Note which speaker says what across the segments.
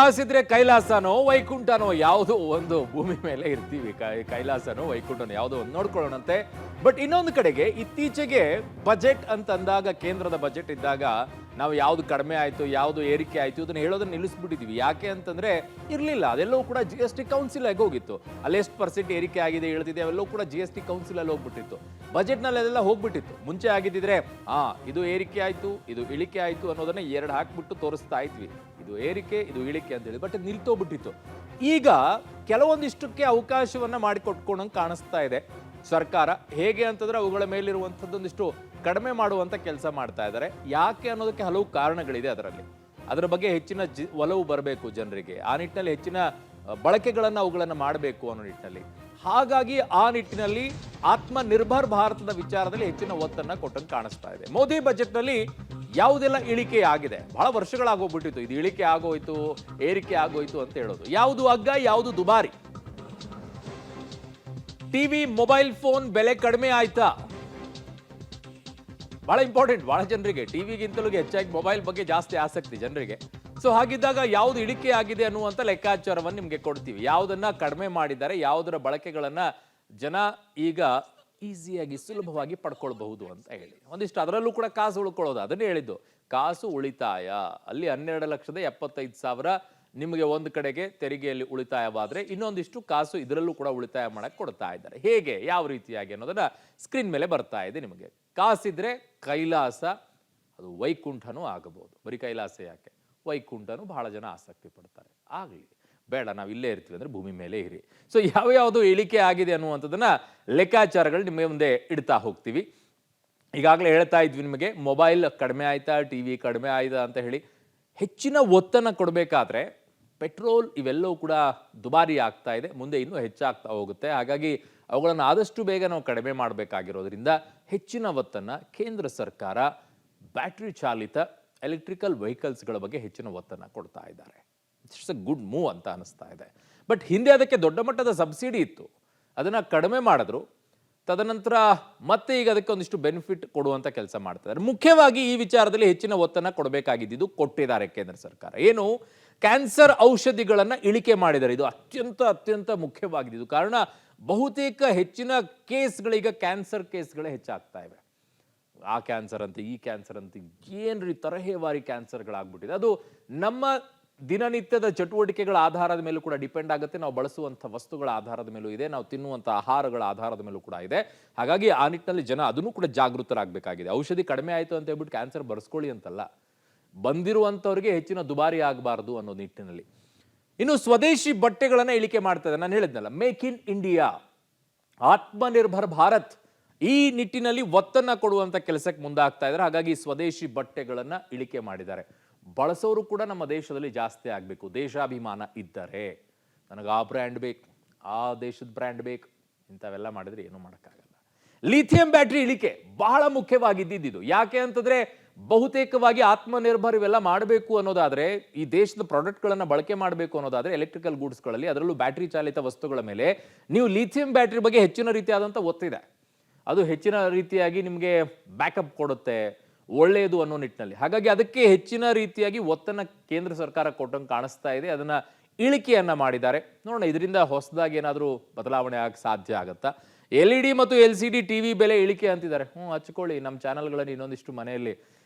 Speaker 1: ಕಾಸಿದ್ರೆ ಕೈಲಾಸನೋ ವೈಕುಂಠನೋ ಯಾವುದೋ ಒಂದು ಭೂಮಿ ಮೇಲೆ ಇರ್ತೀವಿ. ಕೈಲಾಸನೋ ವೈಕುಂಠನೋ ಯಾವುದೋ ಒಂದು ನೋಡ್ಕೊಳ್ಳೋಣಂತೆ. ಬಟ್ ಇನ್ನೊಂದು ಕಡೆಗೆ ಇತ್ತೀಚೆಗೆ ಬಜೆಟ್ ಅಂತ ಅಂದಾಗ, ಕೇಂದ್ರದ ಬಜೆಟ್ ಇದ್ದಾಗ ನಾವು ಯಾವ್ದು ಕಡಿಮೆ ಆಯ್ತು ಯಾವ್ದು ಏರಿಕೆ ಆಯ್ತು ಇದನ್ನ ಹೇಳೋದನ್ನ ನಿಲ್ಲಿಸ್ಬಿಟ್ಟಿದ್ವಿ. ಯಾಕೆ ಅಂತಂದ್ರೆ ಇರ್ಲಿಲ್ಲ, ಅದೆಲ್ಲವೂ ಕೂಡ GST ಕೌನ್ಸಿಲ್ ಆಗಿ ಹೋಗಿತ್ತು. ಅಲ್ಲಿ ಎಷ್ಟು ಪರ್ಸೆಂಟ್ ಏರಿಕೆ ಆಗಿದೆ ಹೇಳ್ತಿದೆ, ಅವೆಲ್ಲವೂ ಕೂಡ GST ಕೌನ್ಸಿಲ್ ಅಲ್ಲಿ ಹೋಗ್ಬಿಟ್ಟಿತ್ತು. ಬಜೆಟ್ ನಲ್ಲಿ ಅದೆಲ್ಲ ಹೋಗ್ಬಿಟ್ಟಿತ್ತು. ಮುಂಚೆ ಆಗಿದ್ದಿದ್ರೆ ಇದು ಏರಿಕೆ ಆಯ್ತು ಇದು ಇಳಿಕೆ ಆಯ್ತು ಅನ್ನೋದನ್ನ ಎರಡು ಹಾಕ್ಬಿಟ್ಟು ತೋರಿಸ್ತಾ ಇದ್ವಿ, ಇದು ಏರಿಕೆ ಇದು ಇಳಿಕೆ ಅಂತ ಹೇಳಿ. ಬಟ್ ನಿಲ್ತೋಗ್ಬಿಟ್ಟಿತ್ತು. ಈಗ ಕೆಲವೊಂದಿಷ್ಟಕ್ಕೆ ಅವಕಾಶವನ್ನ ಮಾಡಿಕೊಟ್ಕೊಂಡಂಗೆ ಕಾಣಿಸ್ತಾ ಇದೆ ಸರ್ಕಾರ. ಹೇಗೆ ಅಂತಂದ್ರೆ ಅವುಗಳ ಮೇಲಿರುವಂಥದ್ದೊಂದಿಷ್ಟು ಕಡಿಮೆ ಮಾಡುವಂತ ಕೆಲಸ ಮಾಡ್ತಾ ಇದ್ದಾರೆ. ಯಾಕೆ ಅನ್ನೋದಕ್ಕೆ ಹಲವು ಕಾರಣಗಳಿದೆ. ಅದರ ಬಗ್ಗೆ ಹೆಚ್ಚಿನ ಒಲವು ಬರಬೇಕು ಜನರಿಗೆ, ಆ ನಿಟ್ಟಿನಲ್ಲಿ ಹೆಚ್ಚಿನ ಬಳಕೆಗಳನ್ನು ಅವುಗಳನ್ನು ಮಾಡಬೇಕು ಅನ್ನೋ ನಿಟ್ಟಿನಲ್ಲಿ. ಹಾಗಾಗಿ ಆ ನಿಟ್ಟಿನಲ್ಲಿ ಆತ್ಮನಿರ್ಭರ್ ಭಾರತದ ವಿಚಾರದಲ್ಲಿ ಹೆಚ್ಚಿನ ಒತ್ತನ್ನು ಕೊಟ್ಟಂಗೆ ಕಾಣಿಸ್ತಾ ಇದೆ. ಮೋದಿ ಬಜೆಟ್ನಲ್ಲಿ ಯಾವುದೆಲ್ಲ ಇಳಿಕೆ ಆಗಿದೆ, ಬಹಳ ವರ್ಷಗಳಾಗೋಗ್ಬಿಟ್ಟಿತ್ತು. ಇದು ಇಳಿಕೆ ಆಗೋಯ್ತು ಏರಿಕೆ ಆಗೋಯ್ತು ಅಂತ ಹೇಳೋದು. ಯಾವುದು ಅಗ್ಗ ಯಾವುದು ದುಬಾರಿ? ಟಿವಿ ಮೊಬೈಲ್ ಫೋನ್ ಬೆಲೆ ಕಡಿಮೆ ಆಯ್ತಾ? ಬಹಳ ಇಂಪಾರ್ಟೆಂಟ್ ಬಹಳ ಜನರಿಗೆ. ಟಿವಿಗಿಂತಲೂ ಹೆಚ್ಚಾಗಿ ಮೊಬೈಲ್ ಬಗ್ಗೆ ಜಾಸ್ತಿ ಆಸಕ್ತಿ ಜನರಿಗೆ. ಸೊ ಹಾಗಿದ್ದಾಗ ಯಾವ್ದು ಇಳಿಕೆ ಆಗಿದೆ ಅನ್ನುವಂಥ ಲೆಕ್ಕಾಚಾರವನ್ನು ನಿಮಗೆ ಕೊಡ್ತೀವಿ. ಯಾವುದನ್ನ ಕಡಿಮೆ ಮಾಡಿದ್ದಾರೆ, ಯಾವುದರ ಬಳಕೆಗಳನ್ನ ಜನ ಈಗ ಈಸಿಯಾಗಿ ಸುಲಭವಾಗಿ ಪಡ್ಕೊಳ್ಬಹುದು ಅಂತ ಹೇಳಿ ಒಂದಿಷ್ಟು. ಅದರಲ್ಲೂ ಕೂಡ ಕಾಸು ಉಳ್ಕೊಳ್ಳೋದು, ಅದನ್ನೇ ಹೇಳಿದ್ದು ಕಾಸು ಉಳಿತಾಯ. ಅಲ್ಲಿ 12,75,000 ನಿಮಗೆ ಒಂದು ಕಡೆಗೆ ತೆರಿಗೆಯಲ್ಲಿ ಉಳಿತಾಯವಾದ್ರೆ ಇನ್ನೊಂದಿಷ್ಟು ಕಾಸು ಇದರಲ್ಲೂ ಕೂಡ ಉಳಿತಾಯ ಮಾಡಕ್ಕೆ ಕೊಡ್ತಾ ಇದ್ದಾರೆ. ಹೇಗೆ ಯಾವ ರೀತಿಯಾಗಿ ಅನ್ನೋದನ್ನ ಸ್ಕ್ರೀನ್ ಮೇಲೆ ಬರ್ತಾ ಇದೆ ನಿಮಗೆ. ಕಾಸಿದ್ರೆ ಕೈಲಾಸ, ಅದು ವೈಕುಂಠನೂ ಆಗಬಹುದು. ಬರೀ ಕೈಲಾಸ ಯಾಕೆ, ವೈಕುಂಠನೂ ಬಹಳ ಜನ ಆಸಕ್ತಿ ಪಡ್ತಾರೆ. ಆಗಲಿ, ಬೇಡ ನಾವು ಇಲ್ಲೇ ಇರ್ತೀವಿ ಅಂದ್ರೆ ಭೂಮಿ ಮೇಲೆ ಇರಿ. ಸೊ ಯಾವ್ಯಾವುದು ಇಳಿಕೆ ಆಗಿದೆ ಅನ್ನುವಂಥದ್ದನ್ನ ಲೆಕ್ಕಾಚಾರಗಳು ನಿಮಗೆ ಮುಂದೆ ಇಡ್ತಾ ಹೋಗ್ತೀವಿ. ಈಗಾಗಲೇ ಹೇಳ್ತಾ ಇದ್ವಿ ನಿಮಗೆ, ಮೊಬೈಲ್ ಕಡಿಮೆ ಆಯ್ತಾ ಟಿವಿ ಕಡಿಮೆ ಆಯ್ತಾ ಅಂತ ಹೇಳಿ. ಹೆಚ್ಚಿನ ಒತ್ತನ್ನು ಕೊಡಬೇಕಾದ್ರೆ ಪೆಟ್ರೋಲ್ ಇವೆಲ್ಲವೂ ಕೂಡ ದುಬಾರಿ ಆಗ್ತಾ ಇದೆ, ಮುಂದೆ ಇನ್ನೂ ಹೆಚ್ಚಾಗ್ತಾ ಹೋಗುತ್ತೆ. ಹಾಗಾಗಿ ಅವುಗಳನ್ನು ಆದಷ್ಟು ಬೇಗ ನಾವು ಕಡಿಮೆ ಮಾಡಬೇಕಾಗಿರೋದ್ರಿಂದ ಹೆಚ್ಚಿನ ಒತ್ತನ್ನು ಕೇಂದ್ರ ಸರ್ಕಾರ ಬ್ಯಾಟ್ರಿ ಚಾಲಿತ ಎಲೆಕ್ಟ್ರಿಕಲ್ ವೆಹಿಕಲ್ಸ್ಗಳ ಬಗ್ಗೆ ಹೆಚ್ಚಿನ ಒತ್ತನ್ನು ಕೊಡ್ತಾ ಇದ್ದಾರೆ. ಇಟ್ಸ್ ಅ ಗುಡ್ ಮೂವ್ ಅಂತ ಅನಿಸ್ತಾ ಇದೆ. ಬಟ್ ಹಿಂದೆ ಅದಕ್ಕೆ ದೊಡ್ಡ ಮಟ್ಟದ ಸಬ್ಸಿಡಿ ಇತ್ತು, ಅದನ್ನು ಕಡಿಮೆ ಮಾಡಿದ್ರು. ತದನಂತರ ಮತ್ತೆ ಈಗ ಅದಕ್ಕೆ ಒಂದಿಷ್ಟು ಬೆನಿಫಿಟ್ ಕೊಡುವಂತ ಕೆಲಸ ಮಾಡ್ತಿದ್ದಾರೆ. ಮುಖ್ಯವಾಗಿ ಈ ವಿಚಾರದಲ್ಲಿ ಹೆಚ್ಚಿನ ಒತ್ತನ್ನು ಕೊಡಬೇಕಾಗಿದ್ದು ಕೊಟ್ಟಿದ್ದಾರೆ ಕೇಂದ್ರ ಸರ್ಕಾರ. ಏನು, ಕ್ಯಾನ್ಸರ್ ಔಷಧಿಗಳನ್ನ ಇಳಿಕೆ ಮಾಡಿದ್ದಾರೆ. ಇದು ಅತ್ಯಂತ ಮುಖ್ಯವಾಗಿದೆ. ಕಾರಣ ಬಹುತೇಕ ಹೆಚ್ಚಿನ ಕೇಸ್ಗಳೀಗ ಕ್ಯಾನ್ಸರ್ ಕೇಸ್ಗಳೇ ಹೆಚ್ಚಾಗ್ತಾ ಇವೆ. ಆ ಕ್ಯಾನ್ಸರ್ ಅಂತ ಈ ಕ್ಯಾನ್ಸರ್ ಅಂತ ಏನ್ರಿ ತರಹೇವಾರಿ ಕ್ಯಾನ್ಸರ್ಗಳಾಗ್ಬಿಟ್ಟಿದೆ. ಅದು ನಮ್ಮ ದಿನನಿತ್ಯದ ಚಟುವಟಿಕೆಗಳ ಆಧಾರದ ಮೇಲೂ ಕೂಡ ಡಿಪೆಂಡ್ ಆಗುತ್ತೆ. ನಾವು ಬಳಸುವಂಥ ವಸ್ತುಗಳ ಆಧಾರದ ಮೇಲೂ ಇದೆ, ನಾವು ತಿನ್ನುವಂಥ ಆಹಾರಗಳ ಆಧಾರದ ಮೇಲೂ ಕೂಡ ಇದೆ. ಹಾಗಾಗಿ ಆ ನಿಟ್ಟಿನಲ್ಲಿ ಜನ ಅದನ್ನು ಕೂಡ ಜಾಗೃತರಾಗಬೇಕಾಗಿದೆ. ಔಷಧಿ ಕಡಿಮೆ ಆಯಿತು ಅಂತ ಹೇಳ್ಬಿಟ್ಟು ಕ್ಯಾನ್ಸರ್ ಬರ್ಸ್ಕೊಳ್ಳಿ ಅಂತಲ್ಲ, ಬಂದಿರುವಂಥವ್ರಿಗೆ ಹೆಚ್ಚಿನ ದುಬಾರಿ ಆಗಬಾರ್ದು ಅನ್ನೋ ನಿಟ್ಟಿನಲ್ಲಿ. ಇನ್ನು ಸ್ವದೇಶಿ ಬಟ್ಟೆಗಳನ್ನು ಇಳಿಕೆ ಮಾಡ್ತದೆ. ನಾನು ಹೇಳಿದ್ನಲ್ಲ, make in India, Atmanirbhar Bharat, ಈ ನಿಟ್ಟಿನಲ್ಲಿ ಒತ್ತನ್ನು ಕೊಡುವಂಥ ಕೆಲಸಕ್ಕೆ ಮುಂದಾಗ್ತಾ ಇದ್ದಾರೆ. ಹಾಗಾಗಿ ಸ್ವದೇಶಿ ಬಟ್ಟೆಗಳನ್ನು ಇಳಿಕೆ ಮಾಡಿದ್ದಾರೆ. ಬಳಸೋರು ಕೂಡ ನಮ್ಮ ದೇಶದಲ್ಲಿ ಜಾಸ್ತಿ ಆಗಬೇಕು. ದೇಶಾಭಿಮಾನ ಇದ್ದರೆ, ನನಗೆ ಆ ಬ್ರ್ಯಾಂಡ್ ಬೇಕು, ಆ ದೇಶದ ಬ್ರ್ಯಾಂಡ್ ಬೇಕು, ಇಂಥವೆಲ್ಲ ಮಾಡಿದ್ರೆ ಏನೂ ಮಾಡೋಕ್ಕಾಗಲ್ಲ. ಲಿಥಿಯಂ ಬ್ಯಾಟ್ರಿ ಇಳಿಕೆ ಬಹಳ ಮುಖ್ಯವಾಗಿದ್ದು. ಯಾಕೆ ಅಂತಂದ್ರೆ ಬಹುತೇಕವಾಗಿ ಆತ್ಮನಿರ್ಭರ್ ಇವೆಲ್ಲ ಮಾಡಬೇಕು ಅನ್ನೋದಾದ್ರೆ, ಈ ದೇಶದ ಪ್ರಾಡಕ್ಟ್ಗಳನ್ನು ಬಳಕೆ ಮಾಡಬೇಕು ಅನ್ನೋದಾದ್ರೆ ಎಲೆಕ್ಟ್ರಿಕಲ್ ಗೂಡ್ಸ್ಗಳಲ್ಲಿ, ಅದರಲ್ಲೂ ಬ್ಯಾಟ್ರಿ ಚಾಲಿತ ವಸ್ತುಗಳ ಮೇಲೆ ನೀವು ಲಿಥಿಯಂ ಬ್ಯಾಟ್ರಿ ಬಗ್ಗೆ ಹೆಚ್ಚಿನ ರೀತಿಯಾದಂಥ ಒತ್ತಿದೆ. ಅದು ಹೆಚ್ಚಿನ ರೀತಿಯಾಗಿ ನಿಮಗೆ ಬ್ಯಾಕಪ್ ಕೊಡುತ್ತೆ, ಒಳ್ಳೆಯದು ಅನ್ನೋ ನಿಟ್ಟಿನಲ್ಲಿ. ಹಾಗಾಗಿ ಅದಕ್ಕೆ ಹೆಚ್ಚಿನ ರೀತಿಯಾಗಿ ಒತ್ತನ್ನು ಕೇಂದ್ರ ಸರ್ಕಾರ ಕೊಟ್ಟಂಗೆ ಕಾಣಿಸ್ತಾ ಇದೆ. ಅದನ್ನ ಇಳಿಕೆಯನ್ನ ಮಾಡಿದ್ದಾರೆ. ನೋಡೋಣ ಇದರಿಂದ ಹೊಸದಾಗಿ ಏನಾದರೂ ಬದಲಾವಣೆ ಆಗ ಸಾಧ್ಯ ಆಗುತ್ತಾ. LED ಮತ್ತು LCD ಟಿವಿ ಬೆಲೆ ಇಳಿಕೆ ಅಂತಿದ್ದಾರೆ. ಹಚ್ಕೊಳ್ಳಿ, ನಮ್ಮ ಚಾನಲ್ಗಳನ್ನು ಇನ್ನೊಂದಿಷ್ಟು ಮನೆಯಲ್ಲಿ,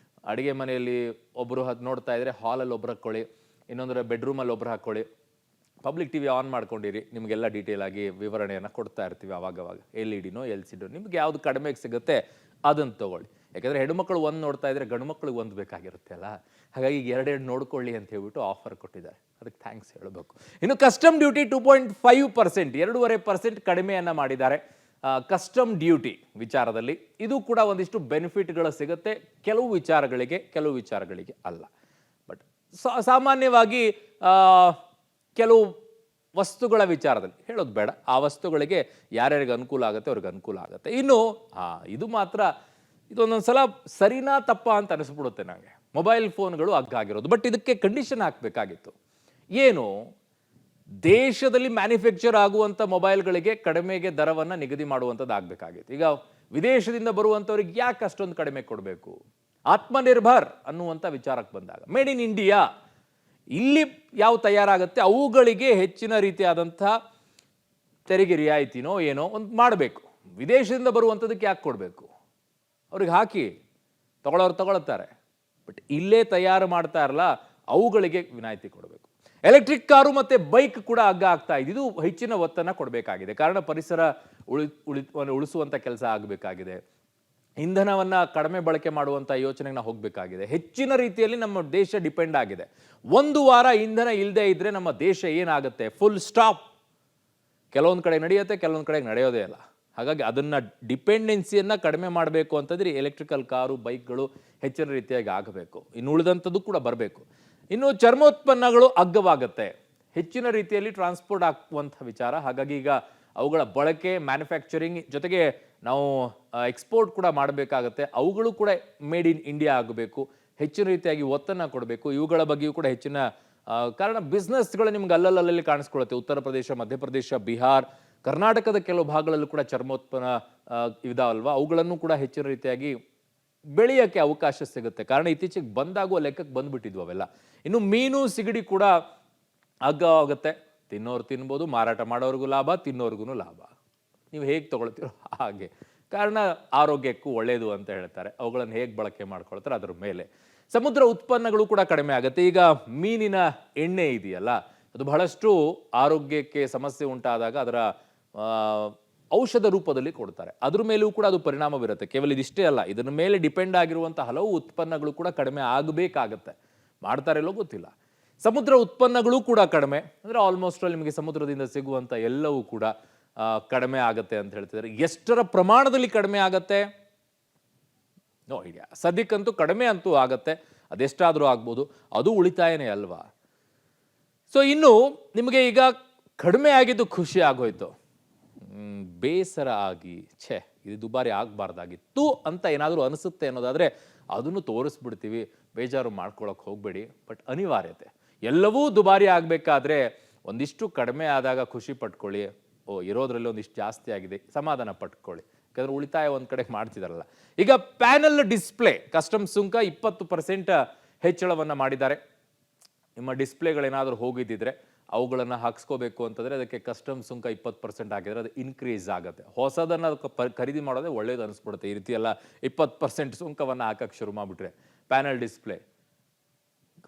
Speaker 1: ಅಡುಗೆ ಮನೆಯಲ್ಲಿ ಒಬ್ಬರು ನೋಡ್ತಾ ಇದ್ರೆ ಹಾಲಲ್ಲಿ ಒಬ್ರು ಹಾಕ್ಕೊಳ್ಳಿ, ಇನ್ನೊಂದರ ಬೆಡ್ರೂಮಲ್ಲಿ ಒಬ್ರು ಹಾಕ್ಕೊಳ್ಳಿ, ಪಬ್ಲಿಕ್ ಟಿವಿ ಆನ್ ಮಾಡ್ಕೊಂಡಿರಿ. ನಿಮಗೆಲ್ಲ ಡೀಟೇಲ್ ಆಗಿ ವಿವರಣೆಯನ್ನು ಕೊಡ್ತಾ ಇರ್ತೀವಿ ಅವಾಗವಾಗ. LED-ನೋ LCD ನಿಮ್ಗೆ ಯಾವ್ದು ಕಡಿಮೆಗೆ ಸಿಗುತ್ತೆ ಅದನ್ನು ತಗೊಳ್ಳಿ. ಯಾಕಂದರೆ ಹೆಣ್ಮಕ್ಳು ಒಂದು ನೋಡ್ತಾ ಇದ್ರೆ ಗಂಡು ಮಕ್ಳಿಗೆ ಒಂದು ಬೇಕಾಗಿರುತ್ತೆ ಅಲ್ಲ. ಹಾಗಾಗಿ ಈಗ ಎರಡೆರಡು ನೋಡ್ಕೊಳ್ಳಿ ಅಂತ ಹೇಳ್ಬಿಟ್ಟು ಆಫರ್ ಕೊಟ್ಟಿದ್ದಾರೆ, ಅದಕ್ಕೆ ಥ್ಯಾಂಕ್ಸ್ ಹೇಳಬೇಕು. ಇನ್ನು ಕಸ್ಟಮ್ ಡ್ಯೂಟಿ 2.5%, 2.5% ಕಡಿಮೆಯನ್ನು ಮಾಡಿದ್ದಾರೆ ಕಸ್ಟಮ್ ಡ್ಯೂಟಿ ವಿಚಾರದಲ್ಲಿ. ಇದು ಕೂಡ ಒಂದಿಷ್ಟು ಬೆನಿಫಿಟ್ಗಳು ಸಿಗುತ್ತೆ, ಕೆಲವು ವಿಚಾರಗಳಿಗೆ ಅಲ್ಲ. ಬಟ್ ಸಾಮಾನ್ಯವಾಗಿ ಕೆಲವು ವಸ್ತುಗಳ ವಿಚಾರದಲ್ಲಿ ಹೇಳೋದು ಬೇಡ, ಆ ವಸ್ತುಗಳಿಗೆ ಯಾರ್ಯಾರಿಗೆ ಅನುಕೂಲ ಆಗುತ್ತೆ ಅವ್ರಿಗೆ ಅನುಕೂಲ ಆಗುತ್ತೆ. ಇನ್ನು ಇದು ಮಾತ್ರ, ಇದೊಂದೊಂದು ಸಲ ಸರಿನಾ ತಪ್ಪ ಅಂತ ಅನಿಸ್ಬಿಡುತ್ತೆ ನನಗೆ, ಮೊಬೈಲ್ ಫೋನ್ಗಳು ಆಗಿರೋದು. ಬಟ್ ಇದಕ್ಕೆ ಕಂಡೀಷನ್ ಹಾಕಬೇಕಾಗಿತ್ತು. ಏನು, ದೇಶದಲ್ಲಿ ಮ್ಯಾನುಫ್ಯಾಕ್ಚರ್ ಆಗುವಂಥ ಮೊಬೈಲ್ಗಳಿಗೆ ಕಡಿಮೆಗೆ ದರವನ್ನು ನಿಗದಿ ಮಾಡುವಂಥದ್ದು ಆಗಬೇಕಾಗಿತ್ತು. ಈಗ ವಿದೇಶದಿಂದ ಬರುವಂಥವ್ರಿಗೆ ಯಾಕೆ ಅಷ್ಟೊಂದು ಕಡಿಮೆ ಕೊಡಬೇಕು? ಆತ್ಮನಿರ್ಭರ್ ಅನ್ನುವಂಥ ವಿಚಾರಕ್ಕೆ ಬಂದಾಗ ಮೇಡ್ ಇನ್ ಇಂಡಿಯಾ ಇಲ್ಲಿ ಯಾವ ತಯಾರಾಗುತ್ತೆ ಅವುಗಳಿಗೆ ಹೆಚ್ಚಿನ ರೀತಿಯಾದಂಥ ತೆರಿಗೆ ರಿಯಾಯಿತಿನೋ ಏನೋ ಒಂದು ಮಾಡಬೇಕು. ವಿದೇಶದಿಂದ ಬರುವಂಥದ್ದಕ್ಕೆ ಯಾಕೆ ಕೊಡಬೇಕು? ಅವ್ರಿಗೆ ಹಾಕಿ, ತಗೊಳ್ಳೋರು ತಗೊಳ್ತಾರೆ. ಬಟ್ ಇಲ್ಲೇ ತಯಾರು ಮಾಡ್ತಾ ಇರಲ್ಲ, ಅವುಗಳಿಗೆ ವಿನಾಯಿತಿ ಕೊಡಬೇಕು. ಎಲೆಕ್ಟ್ರಿಕ್ ಕಾರು ಮತ್ತು ಬೈಕ್ ಕೂಡ ಅಗ್ಗ ಆಗ್ತಾ ಇದೆ. ಇದು ಹೆಚ್ಚಿನ ಒತ್ತನ್ನು ಕೊಡಬೇಕಾಗಿದೆ. ಕಾರಣ ಪರಿಸರ ಉಳಿಸುವಂಥ ಕೆಲಸ ಆಗಬೇಕಾಗಿದೆ. ಇಂಧನವನ್ನು ಕಡಿಮೆ ಬಳಕೆ ಮಾಡುವಂಥ ಯೋಚನೆಗೆ ನಾವು ಹೋಗಬೇಕಾಗಿದೆ. ಹೆಚ್ಚಿನ ರೀತಿಯಲ್ಲಿ ನಮ್ಮ ದೇಶ ಡಿಪೆಂಡ್ ಆಗಿದೆ. ಒಂದು ವಾರ ಇಂಧನ ಇಲ್ಲದೆ ಇದ್ದರೆ ನಮ್ಮ ದೇಶ ಏನಾಗುತ್ತೆ? Full stop. ಕೆಲವೊಂದು ಕಡೆ ನಡೆಯುತ್ತೆ, ಕೆಲವೊಂದು ಕಡೆ ನಡೆಯೋದೇ ಇಲ್ಲ. ಹಾಗಾಗಿ ಅದನ್ನು ಡಿಪೆಂಡೆನ್ಸಿಯನ್ನು ಕಡಿಮೆ ಮಾಡಬೇಕು ಅಂತಂದ್ರೆ ಎಲೆಕ್ಟ್ರಿಕಲ್ ಕಾರು ಬೈಕ್ಗಳು ಹೆಚ್ಚಿನ ರೀತಿಯಾಗಿ ಆಗಬೇಕು. ಇನ್ನು ಉಳಿದಂಥದ್ದು ಕೂಡ ಬರಬೇಕು. ಇನ್ನು ಚರ್ಮೋತ್ಪನ್ನಗಳು ಅಗ್ಗವಾಗುತ್ತೆ, ಹೆಚ್ಚಿನ ರೀತಿಯಲ್ಲಿ ಟ್ರಾನ್ಸ್ಪೋರ್ಟ್ ಆಗುವಂಥ ವಿಚಾರ. ಹಾಗಾಗಿ ಈಗ ಅವುಗಳ ಬಳಕೆ, ಮ್ಯಾನುಫ್ಯಾಕ್ಚರಿಂಗ್ ಜೊತೆಗೆ ನಾವು ಎಕ್ಸ್ಪೋರ್ಟ್ ಕೂಡ ಮಾಡಬೇಕಾಗತ್ತೆ. ಅವುಗಳು ಕೂಡ ಮೇಡ್ ಇನ್ ಇಂಡಿಯಾ ಆಗಬೇಕು. ಹೆಚ್ಚಿನ ರೀತಿಯಾಗಿ ಒತ್ತನ್ನು ಕೊಡಬೇಕು. ಇವುಗಳ ಬಗ್ಗೆಯೂ ಕೂಡ ಹೆಚ್ಚಿನ ಕಾರಣ ಬಿಸ್ನೆಸ್ಗಳು ನಿಮ್ಗೆ ಅಲ್ಲಲ್ಲಿ ಕಾಣಿಸ್ಕೊಳ್ಳುತ್ತೆ. ಉತ್ತರ ಪ್ರದೇಶ, ಮಧ್ಯಪ್ರದೇಶ, ಬಿಹಾರ್, ಕರ್ನಾಟಕದ ಕೆಲವು ಭಾಗಗಳಲ್ಲೂ ಕೂಡ ಚರ್ಮೋತ್ಪನ್ನ ಇದಾವಲ್ವಾ, ಅವುಗಳನ್ನು ಕೂಡ ಹೆಚ್ಚಿನ ರೀತಿಯಾಗಿ ಬೆಳೆಯೋಕ್ಕೆ ಅವಕಾಶ ಸಿಗುತ್ತೆ. ಕಾರಣ ಇತ್ತೀಚೆಗೆ ಬಂದಾಗುವ ಲೆಕ್ಕಕ್ಕೆ ಬಂದ್ಬಿಟ್ಟಿದ್ವು ಅವೆಲ್ಲ. ಇನ್ನು ಮೀನು, ಸಿಗಡಿ ಕೂಡ ಅಗ್ಗ ಆಗುತ್ತೆ. ತಿನ್ನೋರು ತಿನ್ಬೋದು, ಮಾರಾಟ ಮಾಡೋರ್ಗೂ ಲಾಭ, ತಿನ್ನೋರ್ಗು ಲಾಭ. ನೀವು ಹೇಗೆ ತಗೊಳ್ತೀರೋ ಹಾಗೆ. ಕಾರಣ ಆರೋಗ್ಯಕ್ಕೂ ಒಳ್ಳೆಯದು ಅಂತ ಹೇಳ್ತಾರೆ. ಅವುಗಳನ್ನು ಹೇಗೆ ಬಳಕೆ ಮಾಡ್ಕೊಳ್ತಾರೆ ಅದರ ಮೇಲೆ. ಸಮುದ್ರ ಉತ್ಪನ್ನಗಳು ಕೂಡ ಕಡಿಮೆ ಆಗುತ್ತೆ. ಈಗ ಮೀನಿನ ಎಣ್ಣೆ ಇದೆಯಲ್ಲ, ಅದು ಬಹಳಷ್ಟು ಆರೋಗ್ಯಕ್ಕೆ ಸಮಸ್ಯೆ ಉಂಟಾದಾಗ ಅದರ ಔಷಧ ರೂಪದಲ್ಲಿ ಕೊಡ್ತಾರೆ. ಅದ್ರ ಮೇಲೂ ಕೂಡ ಅದು ಪರಿಣಾಮ ಬೀರುತ್ತೆ. ಕೇವಲ ಇದಿಷ್ಟೇ ಅಲ್ಲ, ಇದರ ಮೇಲೆ ಡಿಪೆಂಡ್ ಆಗಿರುವಂಥ ಹಲವು ಉತ್ಪನ್ನಗಳು ಕೂಡ ಕಡಿಮೆ ಆಗಬೇಕಾಗತ್ತೆ. ಮಾಡ್ತಾರೆಲ್ಲೋ ಗೊತ್ತಿಲ್ಲ. ಸಮುದ್ರ ಉತ್ಪನ್ನಗಳು ಕೂಡ ಕಡಿಮೆ ಅಂದರೆ ಆಲ್ಮೋಸ್ಟ್ ನಿಮಗೆ ಸಮುದ್ರದಿಂದ ಸಿಗುವಂಥ ಎಲ್ಲವೂ ಕೂಡ ಕಡಿಮೆ ಆಗುತ್ತೆ ಅಂತ ಹೇಳ್ತಿದ್ದಾರೆ. ಎಷ್ಟರ ಪ್ರಮಾಣದಲ್ಲಿ ಕಡಿಮೆ ಆಗತ್ತೆ ನೋ ಐಡಿಯಾ. ಸದ್ಯಕ್ಕಂತೂ ಕಡಿಮೆ ಅಂತೂ ಆಗತ್ತೆ. ಅದೆಷ್ಟಾದರೂ ಆಗ್ಬೋದು. ಅದು ಉಳಿತಾಯನೇ ಅಲ್ವಾ. ಸೊ ಇನ್ನು ನಿಮಗೆ ಈಗ ಕಡಿಮೆ ಆಗಿದ್ದು ಖುಷಿ ಆಗೋಯ್ತು, ಬೇಸರ ಆಗಿ ಇದು ದುಬಾರಿ ಆಗಬಾರ್ದಾಗಿತ್ತು ಅಂತ ಏನಾದರೂ ಅನಿಸುತ್ತೆ ಅನ್ನೋದಾದರೆ ಅದನ್ನು ತೋರಿಸ್ಬಿಡ್ತೀವಿ. ಬೇಜಾರು ಮಾಡ್ಕೊಳಕ್ಕೆ ಹೋಗಬೇಡಿ. ಬಟ್ ಅನಿವಾರ್ಯತೆ, ಎಲ್ಲವೂ ದುಬಾರಿ ಆಗಬೇಕಾದ್ರೆ ಒಂದಿಷ್ಟು ಕಡಿಮೆ ಆದಾಗ ಖುಷಿ ಪಟ್ಕೊಳ್ಳಿ. ಇರೋದ್ರಲ್ಲಿ ಒಂದಿಷ್ಟು ಜಾಸ್ತಿ ಆಗಿದೆ, ಸಮಾಧಾನ ಪಟ್ಕೊಳ್ಳಿ. ಯಾಕಂದ್ರೆ ಉಳಿತಾಯ ಒಂದು ಕಡೆ ಮಾಡ್ತಿದಾರಲ್ಲ. ಈಗ ಪ್ಯಾನಲ್ ಡಿಸ್ಪ್ಲೇ ಕಸ್ಟಮ್ ಸುಂಕ 20% ಹೆಚ್ಚಳವನ್ನು ಮಾಡಿದ್ದಾರೆ. ನಿಮ್ಮ ಡಿಸ್ಪ್ಲೇಗಳೇನಾದರೂ ಹೋಗಿದ್ದಿದ್ರೆ ಅವುಗಳನ್ನು ಹಾಕ್ಸ್ಕೋಬೇಕು ಅಂತಂದರೆ ಅದಕ್ಕೆ ಕಸ್ಟಮ್ ಸುಂಕ 20% ಆಗಿದ್ರೆ ಅದು ಇನ್ಕ್ರೀಸ್ ಆಗುತ್ತೆ. ಹೊಸದನ್ನು ಖರೀದಿ ಮಾಡೋದೇ ಒಳ್ಳೇದು ಅನಿಸ್ಬಿಡುತ್ತೆ. ಈ ರೀತಿ ಎಲ್ಲ 20% ಸುಂಕವನ್ನು ಹಾಕಕ್ಕೆ ಶುರು ಮಾಡಿಬಿಟ್ರೆ ಪ್ಯಾನಲ್ ಡಿಸ್ಪ್ಲೇ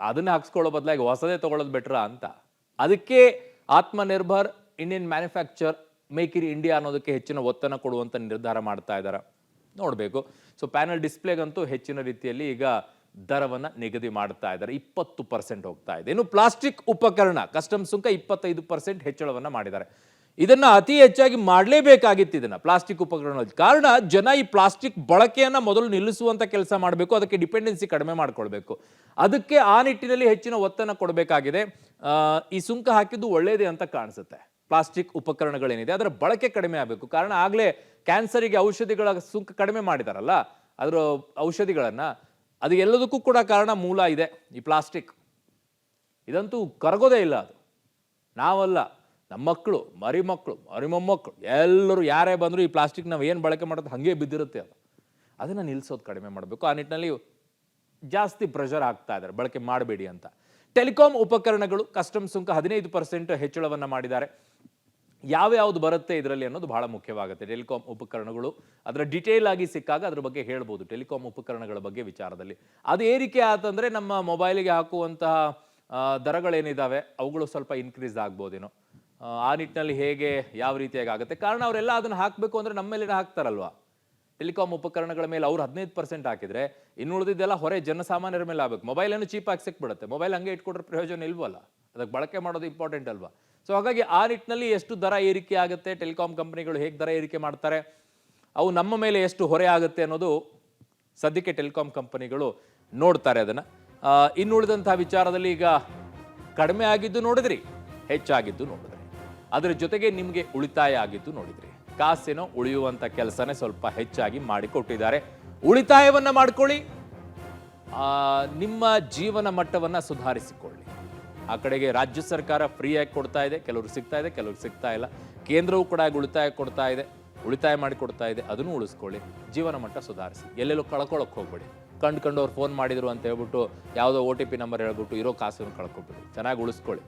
Speaker 1: ಅದನ್ನು ಹಾಕ್ಸ್ಕೊಳ್ಳೋ ಬದಲಾಗಿ ಹೊಸದೇ ತೊಗೊಳ್ಳೋದು ಬೆಟ್ರಾ ಅಂತ. ಅದಕ್ಕೆ Atmanirbhar Indian manufacture, make in India ಅನ್ನೋದಕ್ಕೆ ಹೆಚ್ಚಿನ ಒತ್ತನ್ನು ಕೊಡುವಂಥ ನಿರ್ಧಾರ ಮಾಡ್ತಾ ಇದ್ದಾರೆ. ನೋಡಬೇಕು. ಸೊ ಪ್ಯಾನಲ್ ಡಿಸ್ಪ್ಲೇಗಂತೂ ಹೆಚ್ಚಿನ ರೀತಿಯಲ್ಲಿ ಈಗ ದರವನ್ನು ನಿಗದಿ ಮಾಡ್ತಾ ಇದ್ದಾರೆ. 20% ಹೋಗ್ತಾ ಇದೆ. ಇನ್ನು ಪ್ಲಾಸ್ಟಿಕ್ ಉಪಕರಣ ಕಸ್ಟಮ್ ಸುಂಕ 25% ಹೆಚ್ಚಳವನ್ನು ಮಾಡಿದ್ದಾರೆ. ಇದನ್ನು ಅತಿ ಹೆಚ್ಚಾಗಿ ಮಾಡಲೇಬೇಕಾಗಿತ್ತು ಇದನ್ನು, ಪ್ಲಾಸ್ಟಿಕ್ ಉಪಕರಣ. ಕಾರಣ ಜನ ಈ ಪ್ಲಾಸ್ಟಿಕ್ ಬಳಕೆಯನ್ನು ಮೊದಲು ನಿಲ್ಲಿಸುವಂಥ ಕೆಲಸ ಮಾಡಬೇಕು. ಅದಕ್ಕೆ ಡಿಪೆಂಡೆನ್ಸಿ ಕಡಿಮೆ ಮಾಡ್ಕೊಳ್ಬೇಕು. ಅದಕ್ಕೆ ಆ ನಿಟ್ಟಿನಲ್ಲಿ ಹೆಚ್ಚಿನ ಒತ್ತನ್ನು ಕೊಡಬೇಕಾಗಿದೆ. ಈ ಸುಂಕ ಹಾಕಿದ್ದು ಒಳ್ಳೆಯದೇ ಅಂತ ಕಾಣಿಸುತ್ತೆ. ಪ್ಲಾಸ್ಟಿಕ್ ಉಪಕರಣಗಳೇನಿದೆ ಅದರ ಬಳಕೆ ಕಡಿಮೆ ಆಗಬೇಕು. ಕಾರಣ ಆಗಲೇ ಕ್ಯಾನ್ಸರಿಗೆ ಔಷಧಿಗಳ ಸುಂಕ ಕಡಿಮೆ ಮಾಡಿದಾರಲ್ಲ, ಅದರ ಔಷಧಿಗಳನ್ನು, ಅದು ಎಲ್ಲದಕ್ಕೂ ಕೂಡ ಕಾರಣ ಮೂಲ ಇದೆ ಈ ಪ್ಲಾಸ್ಟಿಕ್. ಇದಂತೂ ಕರಗೋದೇ ಇಲ್ಲ. ಅದು ನಾವಲ್ಲ, ನಮ್ಮ ಮಕ್ಕಳು, ಮೊಮ್ಮಕ್ಕಳು ಎಲ್ಲರೂ ಯಾರೇ ಬಂದರೂ ಈ ಪ್ಲಾಸ್ಟಿಕ್ ನಾವು ಏನು ಬಳಕೆ ಮಾಡೋದು ಹಾಗೆ ಬಿದ್ದಿರುತ್ತೆ. ಅದನ್ನು ನಿಲ್ಲಿಸೋದು ಕಡಿಮೆ ಮಾಡಬೇಕು. ಆ ನಿಟ್ಟಿನಲ್ಲಿ ಜಾಸ್ತಿ ಪ್ರೆಷರ್ ಆಗ್ತಾ ಇದ್ದಾರೆ, ಬಳಕೆ ಮಾಡಬೇಡಿ ಅಂತ. ಟೆಲಿಕಾಂ ಉಪಕರಣಗಳು ಕಸ್ಟಮ್ ಸುಂಕ 15% ಹೆಚ್ಚಳವನ್ನು ಮಾಡಿದ್ದಾರೆ. ಯಾವ್ಯಾವುದು ಬರುತ್ತೆ ಇದರಲ್ಲಿ ಅನ್ನೋದು ಬಹಳ ಮುಖ್ಯವಾಗುತ್ತೆ. ಟೆಲಿಕಾಂ ಉಪಕರಣಗಳು ಅದರ ಡಿಟೇಲ್ ಆಗಿ ಸಿಕ್ಕಾಗ ಅದ್ರ ಬಗ್ಗೆ ಹೇಳ್ಬೋದು. ಟೆಲಿಕಾಂ ಉಪಕರಣಗಳ ಬಗ್ಗೆ ವಿಚಾರದಲ್ಲಿ ಅದು ಏರಿಕೆ ಆತಂದರೆ ನಮ್ಮ ಮೊಬೈಲಿಗೆ ಹಾಕುವಂತಹ ದರಗಳೇನಿದ್ದಾವೆ ಅವುಗಳು ಸ್ವಲ್ಪ ಇನ್ಕ್ರೀಸ್ ಆಗ್ಬೋದೇನೋ. ಆ ನಿಟ್ಟಿನಲ್ಲಿ ಹೇಗೆ ಯಾವ ರೀತಿಯಾಗಿ ಆಗುತ್ತೆ. ಕಾರಣ ಅವರೆಲ್ಲ ಅದನ್ನು ಹಾಕಬೇಕು ಅಂದರೆ ನಮ್ಮ ಮೇಲೆ ಹಾಕ್ತಾರಲ್ವಾ. ಟೆಲಿಕಾಂ ಉಪಕರಣಗಳ ಮೇಲೆ ಅವರು 15% ಹಾಕಿದರೆ ಇನ್ನುಳಿದಿದ್ದೆಲ್ಲ ಹೊರೆ ಜನಸಾಮಾನ್ಯರ ಮೇಲೆ ಆಗಬೇಕು. ಮೊಬೈಲ್ ಏನು ಚೀಪಾಗಿ ಸಿಕ್ಬಿಡುತ್ತೆ. ಮೊಬೈಲ್ ಹಂಗೆ ಇಟ್ಕೊಟ್ರೆ ಪ್ರಯೋಜನ ಇಲ್ವಲ್ಲ. ಅದಕ್ಕೆ ಬಳಕೆ ಮಾಡೋದು ಇಂಪಾರ್ಟೆಂಟ್ ಅಲ್ವಾ. ಸೊ ಹಾಗಾಗಿ ಆ ನಿಟ್ಟಿನಲ್ಲಿ ಎಷ್ಟು ದರ ಏರಿಕೆ ಆಗುತ್ತೆ, ಟೆಲಿಕಾಂ ಕಂಪನಿಗಳು ಹೇಗೆ ದರ ಏರಿಕೆ ಮಾಡ್ತಾರೆ, ಅವು ನಮ್ಮ ಮೇಲೆ ಎಷ್ಟು ಹೊರೆ ಆಗುತ್ತೆ ಅನ್ನೋದು ಸದ್ಯಕ್ಕೆ ಟೆಲಿಕಾಂ ಕಂಪನಿಗಳು ನೋಡ್ತಾರೆ ಅದನ್ನು. ಇನ್ನುಳಿದಂಥ ವಿಚಾರದಲ್ಲಿ ಈಗ ಕಡಿಮೆ ಆಗಿದ್ದು ನೋಡಿದ್ರಿ, ಹೆಚ್ಚಾಗಿದ್ದು ನೋಡಿದ್ರಿ, ಅದರ ಜೊತೆಗೆ ನಿಮಗೆ ಉಳಿತಾಯ ಆಗಿದ್ದು ನೋಡಿದ್ರಿ. ಕಾಸೇನೋ ಉಳಿಯುವಂಥ ಕೆಲಸನೇ ಸ್ವಲ್ಪ ಹೆಚ್ಚಾಗಿ ಮಾಡಿಕೊಟ್ಟಿದ್ದಾರೆ. ಉಳಿತಾಯವನ್ನು ಮಾಡ್ಕೊಳ್ಳಿ, ನಿಮ್ಮ ಜೀವನ ಮಟ್ಟವನ್ನು ಸುಧಾರಿಸಿಕೊಳ್ಳಿ. ಆ ಕಡೆಗೆ ರಾಜ್ಯ ಸರ್ಕಾರ ಫ್ರೀಯಾಗಿ ಕೊಡ್ತಾ ಇದೆ, ಕೆಲವರು ಸಿಗ್ತಾ ಇದೆ, ಕೆಲವರು ಸಿಗ್ತಾ ಇಲ್ಲ. ಕೇಂದ್ರವೂ ಕೂಡ ಉಳಿತಾಯ ಕೊಡ್ತಾ ಇದೆ, ಉಳಿತಾಯ ಮಾಡಿ ಕೊಡ್ತಾ ಇದೆ. ಅದನ್ನು ಉಳಿಸ್ಕೊಳ್ಳಿ, ಜೀವನ ಮಟ್ಟ ಸುಧಾರಿಸಿ. ಎಲ್ಲೆಲ್ಲೂ ಕಳ್ಕೊಳ್ಳೋಕೆ ಹೋಗ್ಬೇಡಿ. ಕಂಡ್ಕೊಂಡು ಅವ್ರು ಫೋನ್ ಮಾಡಿದ್ರು ಅಂತ ಹೇಳ್ಬಿಟ್ಟು ಯಾವುದೋ OTP ನಂಬರ್ ಹೇಳ್ಬಿಟ್ಟು ಇರೋ ಕಾಸನ್ನು ಕಳ್ಕೊಬಿಡಿ. ಚೆನ್ನಾಗಿ ಉಳಿಸ್ಕೊಳ್ಳಿ.